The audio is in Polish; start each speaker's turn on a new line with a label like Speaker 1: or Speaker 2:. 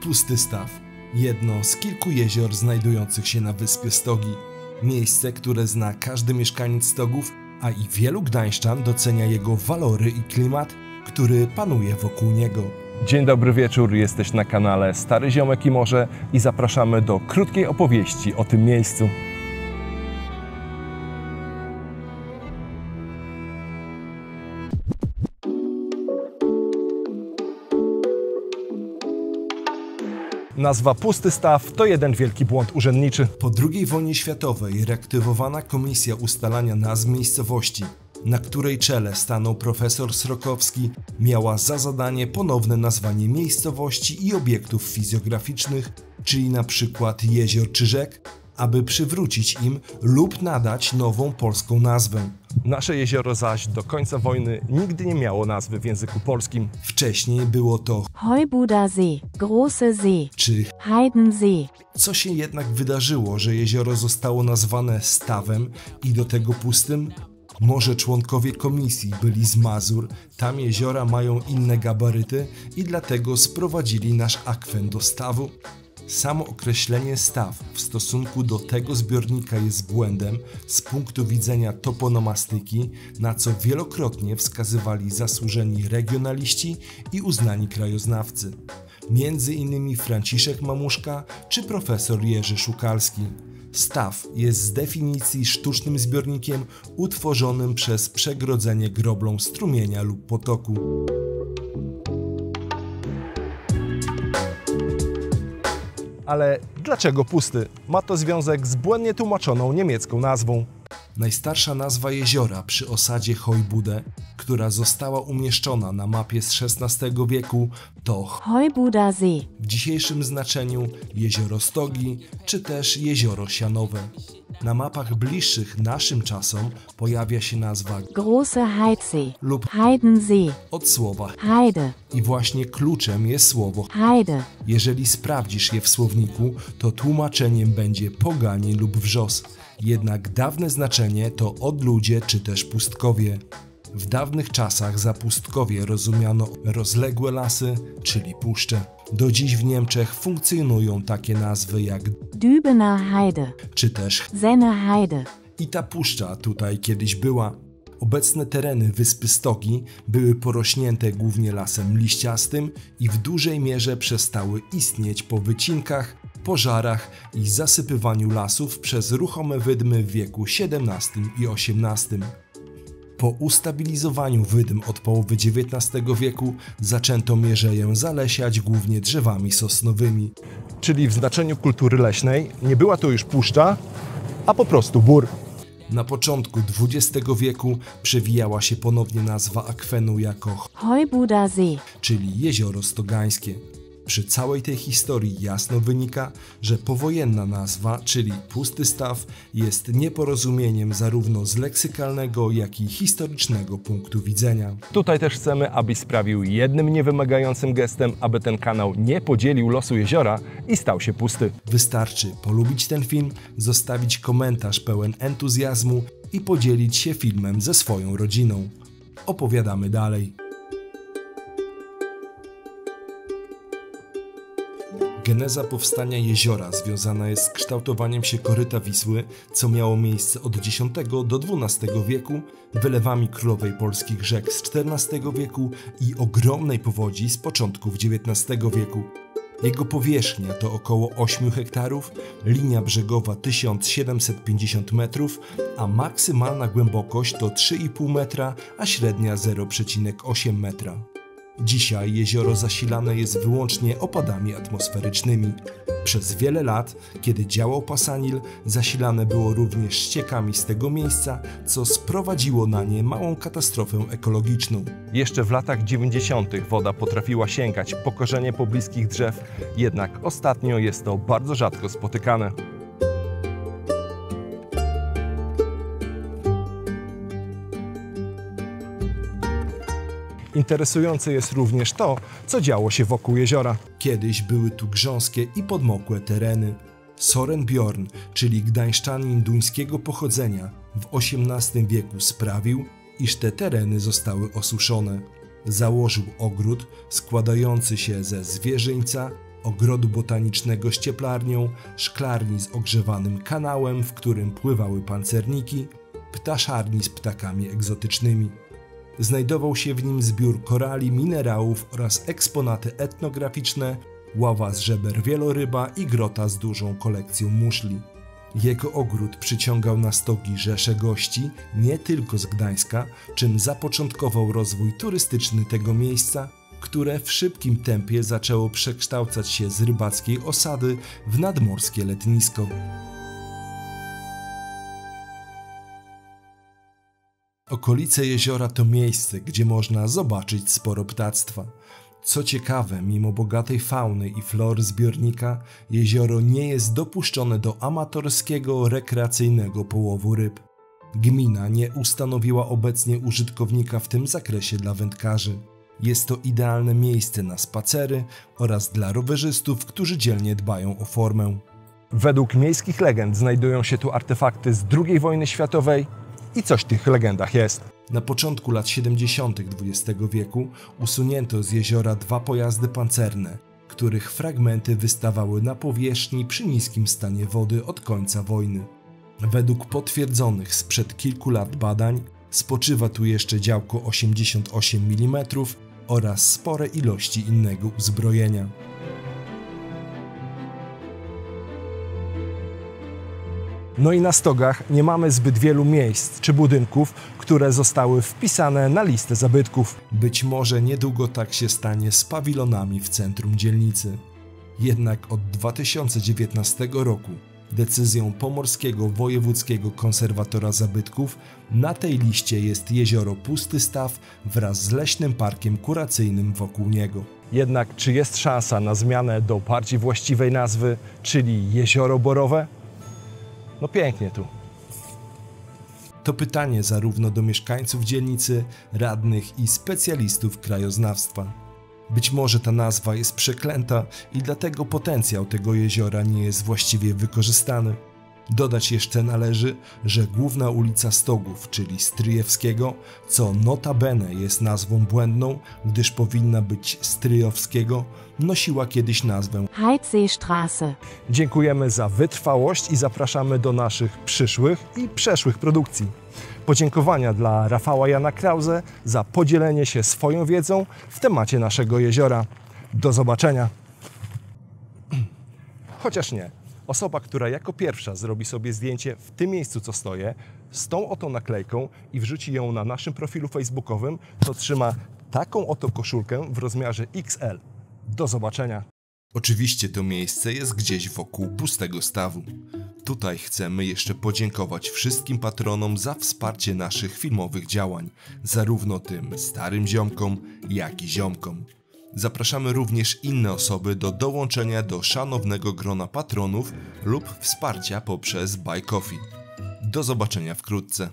Speaker 1: Pusty Staw, jedno z kilku jezior znajdujących się na wyspie Stogi. Miejsce, które zna każdy mieszkaniec Stogów, a i wielu gdańszczan docenia jego walory i klimat, który panuje wokół niego.
Speaker 2: Dzień dobry wieczór, jesteś na kanale Stary Ziomek i Morze i zapraszamy do krótkiej opowieści o tym miejscu. Nazwa Pusty Staw to jeden wielki błąd urzędniczy.
Speaker 1: Po II wojnie światowej reaktywowana Komisja Ustalania Nazw Miejscowości, na której czele stanął profesor Srokowski, miała za zadanie ponowne nazwanie miejscowości i obiektów fizjograficznych, czyli na przykład jezior czy rzek, aby przywrócić im lub nadać nową polską nazwę.
Speaker 2: Nasze jezioro zaś do końca wojny nigdy nie miało nazwy w języku polskim.
Speaker 1: Wcześniej było to
Speaker 3: Heubuder See, Große See
Speaker 1: czy
Speaker 3: Heidensee.
Speaker 1: Co się jednak wydarzyło, że jezioro zostało nazwane stawem i do tego pustym? Może członkowie komisji byli z Mazur, tam jeziora mają inne gabaryty i dlatego sprowadzili nasz akwen do stawu? Samo określenie staw w stosunku do tego zbiornika jest błędem z punktu widzenia toponomastyki, na co wielokrotnie wskazywali zasłużeni regionaliści i uznani krajoznawcy, między innymi Franciszek Mamuszka czy profesor Jerzy Szukalski. Staw jest z definicji sztucznym zbiornikiem utworzonym przez przegrodzenie groblą strumienia lub potoku.
Speaker 2: Ale dlaczego pusty? Ma to związek z błędnie tłumaczoną niemiecką nazwą.
Speaker 1: Najstarsza nazwa jeziora przy osadzie Heubude, która została umieszczona na mapie z XVI wieku, to
Speaker 3: Heubuder See.
Speaker 1: w dzisiejszym znaczeniu jezioro Stogi czy też jezioro Sianowe. Na mapach bliższych naszym czasom pojawia się nazwa
Speaker 3: Große Heidsee
Speaker 1: lub
Speaker 3: Heidensee.
Speaker 1: od słowa
Speaker 3: Heide.
Speaker 1: i właśnie kluczem jest słowo.
Speaker 3: Heide.
Speaker 1: Jeżeli sprawdzisz je w słowniku, to tłumaczeniem będzie poganie lub wrzos. Jednak dawne znaczenie to odludzie czy też pustkowie. W dawnych czasach za pustkowie rozumiano rozległe lasy, czyli puszcze. Do dziś w Niemczech funkcjonują takie nazwy jak
Speaker 3: Dübener Heide.
Speaker 1: czy też
Speaker 3: Senne Heide.
Speaker 1: i ta puszcza tutaj kiedyś była. Obecne tereny wyspy Stogi były porośnięte głównie lasem liściastym i w dużej mierze przestały istnieć po wycinkach, pożarach i zasypywaniu lasów przez ruchome wydmy w wieku XVII i XVIII. Po ustabilizowaniu wydm od połowy XIX wieku zaczęto mierzeję zalesiać głównie drzewami sosnowymi.
Speaker 2: Czyli w znaczeniu kultury leśnej nie była to już puszcza, a po prostu bór.
Speaker 1: Na początku XX wieku przewijała się ponownie nazwa akwenu jako
Speaker 3: Heubuder See.
Speaker 1: czyli jezioro stogańskie. Przy całej tej historii jasno wynika, że powojenna nazwa, czyli Pusty Staw, jest nieporozumieniem zarówno z leksykalnego, jak i historycznego punktu widzenia.
Speaker 2: Tutaj też chcemy, abyś sprawił jednym niewymagającym gestem, aby ten kanał nie podzielił losu jeziora i stał się pusty.
Speaker 1: Wystarczy polubić ten film, zostawić komentarz pełen entuzjazmu i podzielić się filmem ze swoją rodziną. Opowiadamy dalej. Geneza powstania jeziora związana jest z kształtowaniem się koryta Wisły, co miało miejsce od X do XII wieku, wylewami królowej polskich rzek z XIV wieku i ogromnej powodzi z początków XIX wieku. Jego powierzchnia to około 8 hektarów, linia brzegowa 1750 metrów, a maksymalna głębokość to 3,5 metra, a średnia 0,8 metra. Dzisiaj jezioro zasilane jest wyłącznie opadami atmosferycznymi. Przez wiele lat, kiedy działał Pasanil, zasilane było również ściekami z tego miejsca, co sprowadziło na nie małą katastrofę ekologiczną.
Speaker 2: Jeszcze w latach 90. woda potrafiła sięgać po korzenie pobliskich drzew, jednak ostatnio jest to bardzo rzadko spotykane. Interesujące jest również to, co działo się wokół jeziora.
Speaker 1: Kiedyś były tu grząskie i podmokłe tereny. Soren Bjorn, czyli gdańszczanin duńskiego pochodzenia, w XVIII wieku sprawił, iż te tereny zostały osuszone. Założył ogród składający się ze zwierzyńca ogrodu botanicznego z cieplarnią, szklarni z ogrzewanym kanałem, w którym pływały pancerniki, ptaszarni z ptakami egzotycznymi. Znajdował się w nim zbiór korali, minerałów oraz eksponaty etnograficzne, ława z żeber wieloryba i grota z dużą kolekcją muszli. Jego ogród przyciągał na stogi rzesze gości, nie tylko z Gdańska, czym zapoczątkował rozwój turystyczny tego miejsca, które w szybkim tempie zaczęło przekształcać się z rybackiej osady w nadmorskie letnisko. Okolice jeziora to miejsce, gdzie można zobaczyć sporo ptactwa. Co ciekawe, mimo bogatej fauny i flory zbiornika, jezioro nie jest dopuszczone do amatorskiego, rekreacyjnego połowu ryb. Gmina nie ustanowiła obecnie użytkownika w tym zakresie dla wędkarzy. Jest to idealne miejsce na spacery oraz dla rowerzystów, którzy dzielnie dbają o formę.
Speaker 2: Według miejskich legend znajdują się tu artefakty z II wojny światowej i coś w tych legendach jest.
Speaker 1: Na początku lat 70. XX wieku usunięto z jeziora 2 pojazdy pancerne, których fragmenty wystawały na powierzchni przy niskim stanie wody od końca wojny. Według potwierdzonych sprzed kilku lat badań spoczywa tu jeszcze działko 88 mm oraz spore ilości innego uzbrojenia.
Speaker 2: No i na stogach nie mamy zbyt wielu miejsc czy budynków, które zostały wpisane na listę zabytków.
Speaker 1: Być może niedługo tak się stanie z pawilonami w centrum dzielnicy. Jednak od 2019 roku decyzją Pomorskiego Wojewódzkiego Konserwatora Zabytków na tej liście jest jezioro Pusty Staw wraz z leśnym parkiem kuracyjnym wokół niego.
Speaker 2: Jednak czy jest szansa na zmianę do bardziej właściwej nazwy, czyli Jezioro Borowe? No pięknie tu.
Speaker 1: To pytanie zarówno do mieszkańców dzielnicy, radnych i specjalistów krajoznawstwa. Być może ta nazwa jest przeklęta i dlatego potencjał tego jeziora nie jest właściwie wykorzystany. Dodać jeszcze należy, że główna ulica Stogów, czyli Stryjewskiego, co notabene jest nazwą błędną, gdyż powinna być Stryjowskiego, nosiła kiedyś nazwę
Speaker 3: Heidseestraße.
Speaker 2: Dziękujemy za wytrwałość i zapraszamy do naszych przyszłych i przeszłych produkcji. Podziękowania dla Rafała Jana Krause za podzielenie się swoją wiedzą w temacie naszego jeziora. Do zobaczenia. Chociaż nie. Osoba, która jako pierwsza zrobi sobie zdjęcie w tym miejscu, co stoję, z tą oto naklejką i wrzuci ją na naszym profilu facebookowym, to trzyma taką oto koszulkę w rozmiarze XL. Do zobaczenia.
Speaker 1: Oczywiście to miejsce jest gdzieś wokół Pustego Stawu. Tutaj chcemy jeszcze podziękować wszystkim patronom za wsparcie naszych filmowych działań, zarówno tym starym ziomkom, jak i ziomkom. Zapraszamy również inne osoby do dołączenia do szanownego grona patronów lub wsparcia poprzez Buy Coffee. Do zobaczenia wkrótce.